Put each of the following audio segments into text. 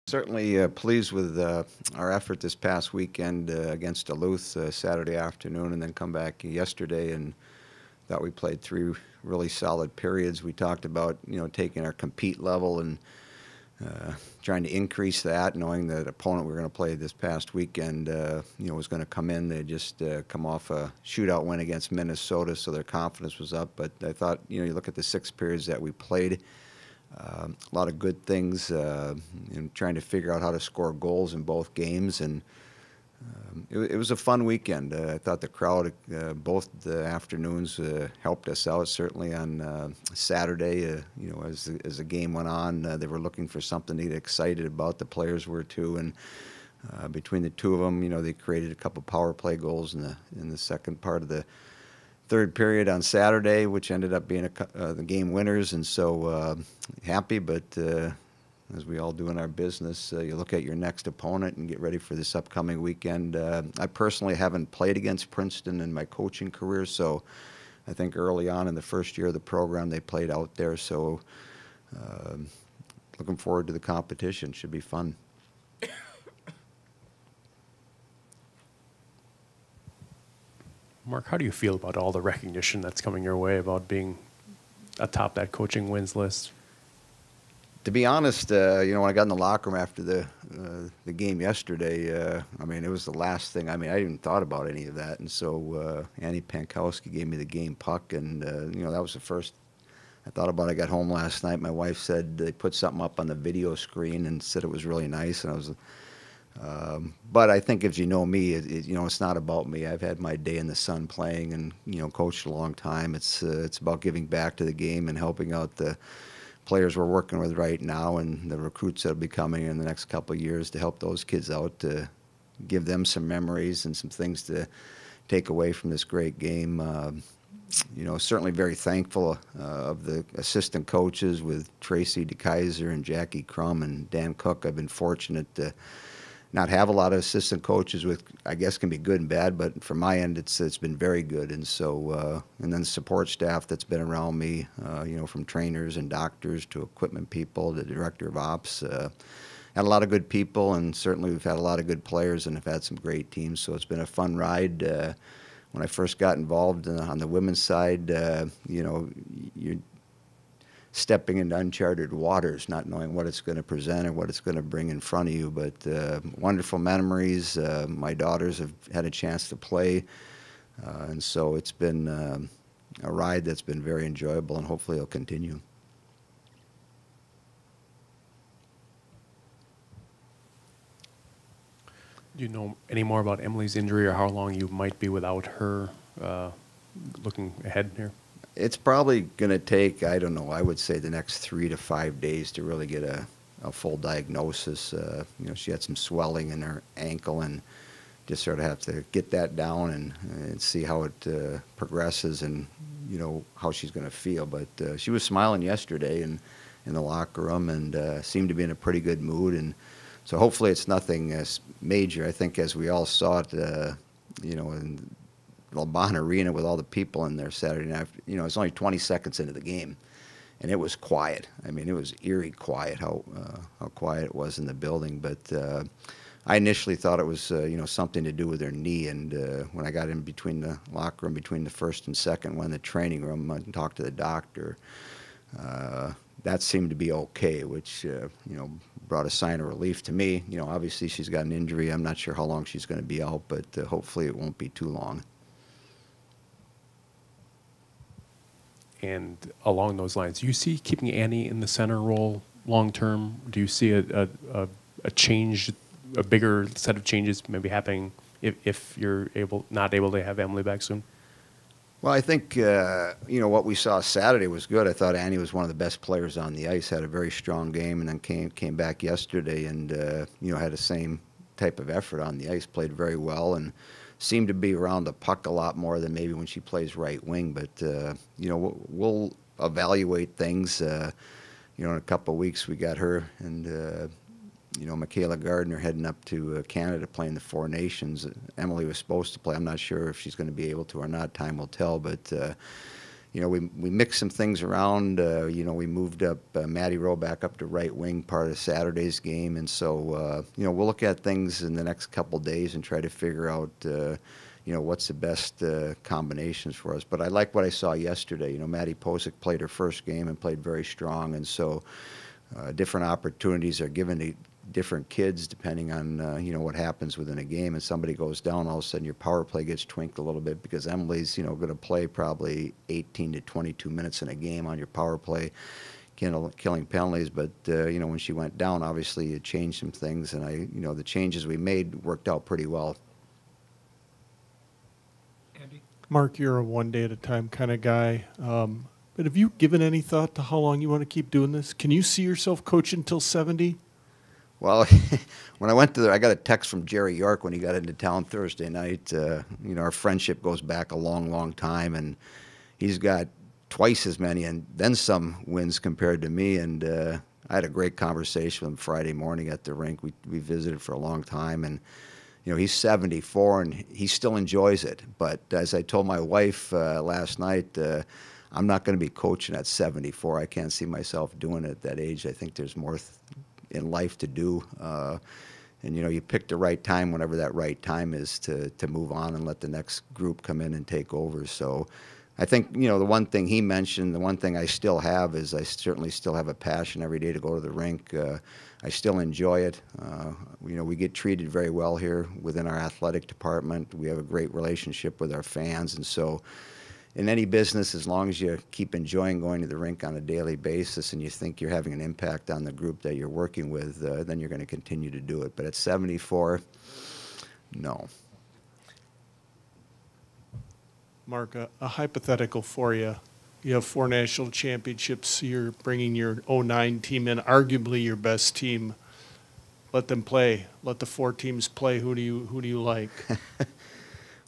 Certainly pleased with our effort this past weekend against Duluth Saturday afternoon, and then come back yesterday and thought we played three really solid periods. We talked about taking our compete level and trying to increase that, knowing that opponent we were going to play this past weekend was going to come in. They just come off a shootout win against Minnesota, so their confidence was up. But I thought you look at the 6 periods that we played. A lot of good things in trying to figure out how to score goals in both games, and it was a fun weekend. I thought the crowd both the afternoons helped us out. Certainly on Saturday, as the game went on, they were looking for something to get excited about. The players were too, and between the two of them, they created a couple power play goals in the second part of the third period on Saturday, which ended up being the game winners, and so happy. But as we all do in our business, you look at your next opponent and get ready for this upcoming weekend. I personally haven't played against Princeton in my coaching career, so I think early on in the first year of the program they played out there. So looking forward to the competition. Should be fun. Mark, how do you feel about all the recognition that's coming your way about being atop that coaching wins list? To be honest, when I got in the locker room after the game yesterday, I mean, it was the last thing. I mean, I hadn't even thought about any of that. And so Annie Pankowski gave me the game puck, and, that was the first I thought about. I got home last night. My wife said they put something up on the video screen and said it was really nice, and I was but I think, if you know me, it's not about me. I've had my day in the sun playing and, coached a long time. It's about giving back to the game and helping out the players we're working with right now and the recruits that will be coming in the next couple of years to help those kids out, to give them some memories and some things to take away from this great game. Certainly very thankful of the assistant coaches with Tracy DeKaiser and Jackie Crum and Dan Cook. I've been fortunate to not have a lot of assistant coaches, with I guess can be good and bad, but from my end it's been very good. And so and then the support staff that's been around me, from trainers and doctors to equipment people, the director of ops, had a lot of good people, and certainly we've had a lot of good players and have had some great teams. So it's been a fun ride. When I first got involved on the women's side, you're stepping into uncharted waters, not knowing what it's going to present or what it's going to bring in front of you. But wonderful memories. My daughters have had a chance to play, and so it's been a ride that's been very enjoyable, and hopefully it'll continue. Do you know any more about Emily's injury, or how long you might be without her, looking ahead here? It's probably going to take, I don't know, I would say the next 3 to 5 days to really get a full diagnosis. She had some swelling in her ankle, and just sort of have to get that down and see how it progresses, and, how she's going to feel. But she was smiling yesterday in the locker room, and seemed to be in a pretty good mood. And so hopefully it's nothing major. I think, as we all saw it, in LeBron Arena with all the people in there Saturday night, it's only 20 seconds into the game, and it was quiet. I mean, it was eerie quiet, how quiet it was in the building. But I initially thought it was, something to do with her knee. And when I got in between the locker room, between the first and second one, the training room, and talked to the doctor, that seemed to be okay, which, brought a sign of relief to me. Obviously she's got an injury. I'm not sure how long she's going to be out, but hopefully it won't be too long. And along those lines, do you see keeping Annie in the center role long term? Do you see a change, a bigger set of changes maybe happening if you're not able to have Emily back soon? Well, I think what we saw Saturday was good. I thought Annie was one of the best players on the ice. Had a very strong game, and then came back yesterday and had the same type of effort on the ice. Played very well and seemed to be around the puck a lot more than maybe when she plays right wing. But we'll evaluate things. In a couple of weeks we got her and Michaela Gardner heading up to Canada playing the Four Nations. Emily was supposed to play. I'm not sure if she's going to be able to or not. Time will tell. But you know, we mixed some things around. You know, we moved up Matty Rowe back up to right wing part of Saturday's game, and so you know, we'll look at things in the next couple days and try to figure out you know, what's the best combinations for us. But I like what I saw yesterday. You know, Maddie Posick played her first game and played very strong, and so different opportunities are given to different kids depending on you know, what happens within a game. And somebody goes down, all of a sudden your power play gets twinked a little bit because Emily's, you know, going to play probably 18 to 22 minutes in a game on your power play, killing penalties. But you know, when she went down, obviously it changed some things, and you know, the changes we made worked out pretty well. Mark, you're a one-day-at-a-time kind of guy. But have you given any thought to how long you want to keep doing this? Can you see yourself coaching until 70? Well, when I went to I got a text from Jerry York when he got into town Thursday night. You know, our friendship goes back a long, long time, and he's got twice as many and then some wins compared to me. And I had a great conversation with him Friday morning at the rink. We visited for a long time, and you know, he's 74 and he still enjoys it. But as I told my wife last night, I'm not going to be coaching at 74. I can't see myself doing it at that age. I think there's more in life to do. And, you know, you pick the right time whenever that right time is to move on and let the next group come in and take over. So I think, you know, the one thing he mentioned, the one thing I still have is I certainly still have a passion every day to go to the rink. I still enjoy it. You know, we get treated very well here within our athletic department. We have a great relationship with our fans. And so in any business, as long as you keep enjoying going to the rink on a daily basis and you think you're having an impact on the group that you're working with, then you're going to continue to do it. But at 74, no. Mark, a hypothetical for you. You have 4 national championships. You're bringing your 09 team in, arguably your best team. Let them play. Let the 4 teams play. Who do you like?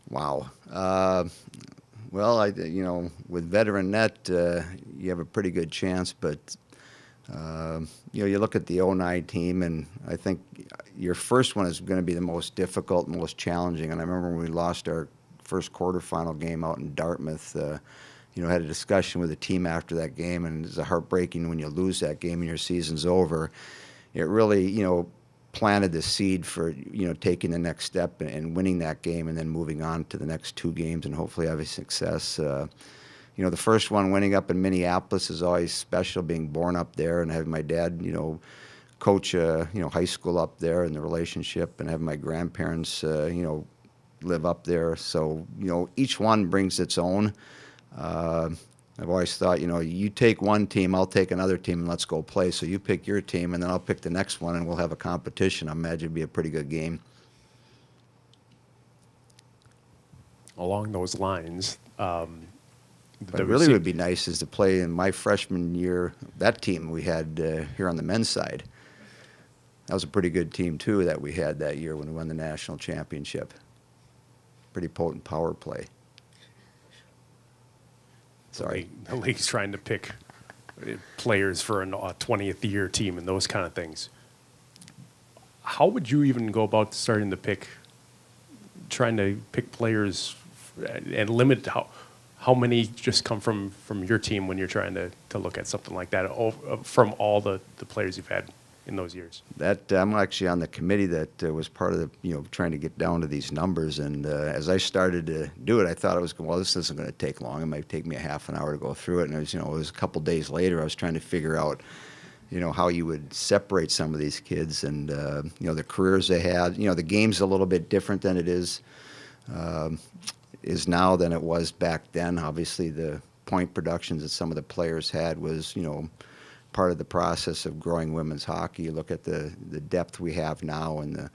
Wow. Well, you know, with veteran net, you have a pretty good chance. But you know, you look at the 09 team, and I think your first one is going to be the most difficult, most challenging. And I remember when we lost our first quarterfinal game out in Dartmouth. You know, had a discussion with the team after that game, and it's heartbreaking when you lose that game and your season's over. It really, you know, planted the seed for, you know, taking the next step and winning that game and then moving on to the next 2 games and hopefully having success. You know, the first one, winning up in Minneapolis, is always special, being born up there and having my dad, you know, coach, you know, high school up there, and the relationship, and having my grandparents, you know, live up there. So, you know, each one brings its own. I've always thought, you know, you take one team, I'll take another team, and let's go play. So you pick your team, and then I'll pick the next one, and we'll have a competition. I imagine it'd be a pretty good game. Along those lines, But it really would be nice is to play in my freshman year, that team we had here on the men's side. That was a pretty good team, too, that we had that year when we won the national championship. Pretty potent power play. Sorry. The league's trying to pick players for a 20th year team and those kind of things. How would you even go about starting to trying to pick players and limit how many just come from your team when you're trying to look at something like that from all the players you've had in those years? That I'm actually on the committee that was part of the, you know, trying to get down to these numbers. And as I started to do it, I thought it was, well, this isn't going to take long. It might take me a half an hour to go through it. And it was, you know, it was a couple days later. I was trying to figure out, you know, how you would separate some of these kids and you know, the careers they had. You know, the game's a little bit different than it is now than it was back then. Obviously, the point productions that some of the players had was, you know, part of the process of growing women's hockey. You look at the depth we have now and the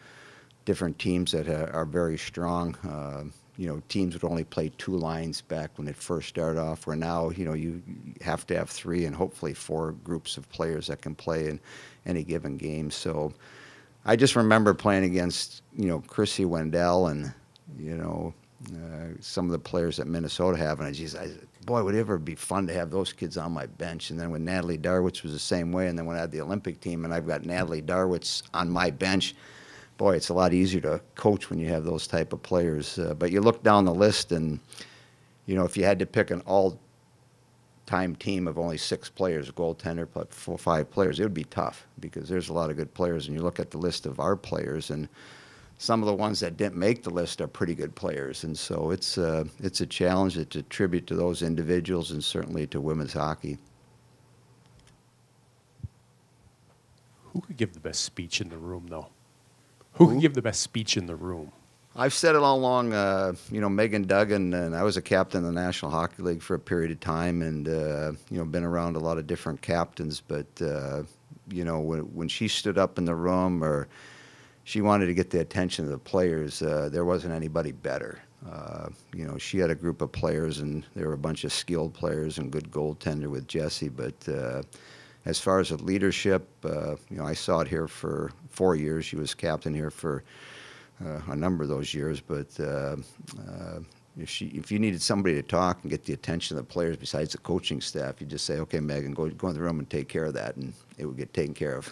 different teams that are very strong. You know, teams would only play 2 lines back when it first started off, where now, you know, you have to have 3 and hopefully 4 groups of players that can play in any given game. So I just remember playing against, you know, Chrissy Wendell and, you know, some of the players that Minnesota have, and boy, would it ever be fun to have those kids on my bench. And then when Natalie Darwitz was the same way, and then when I had the Olympic team and I've got Natalie Darwitz on my bench, boy, it's a lot easier to coach when you have those type of players. But you look down the list and, you know, if you had to pick an time team of only 6 players, a goaltender plus 5 players, it would be tough because there's a lot of good players. And you look at the list of our players, and some of the ones that didn't make the list are pretty good players. And so it's a challenge. It's a tribute to those individuals and certainly to women's hockey. Who could give the best speech in the room, though? Who could give the best speech in the room? I've said it all along, you know, Megan Duggan, and I was a captain of the National Hockey League for a period of time and, you know, been around a lot of different captains. But, you know, when she stood up in the room or she wanted to get the attention of the players, there wasn't anybody better. You know, she had a group of players, and there were a bunch of skilled players and good goaltender with Jessie. But as far as the leadership, you know, I saw it here for 4 years. She was captain here for a number of those years, but if you needed somebody to talk and get the attention of the players besides the coaching staff, you just say, "Okay, Megan, go in the room and take care of that," and it would get taken care of.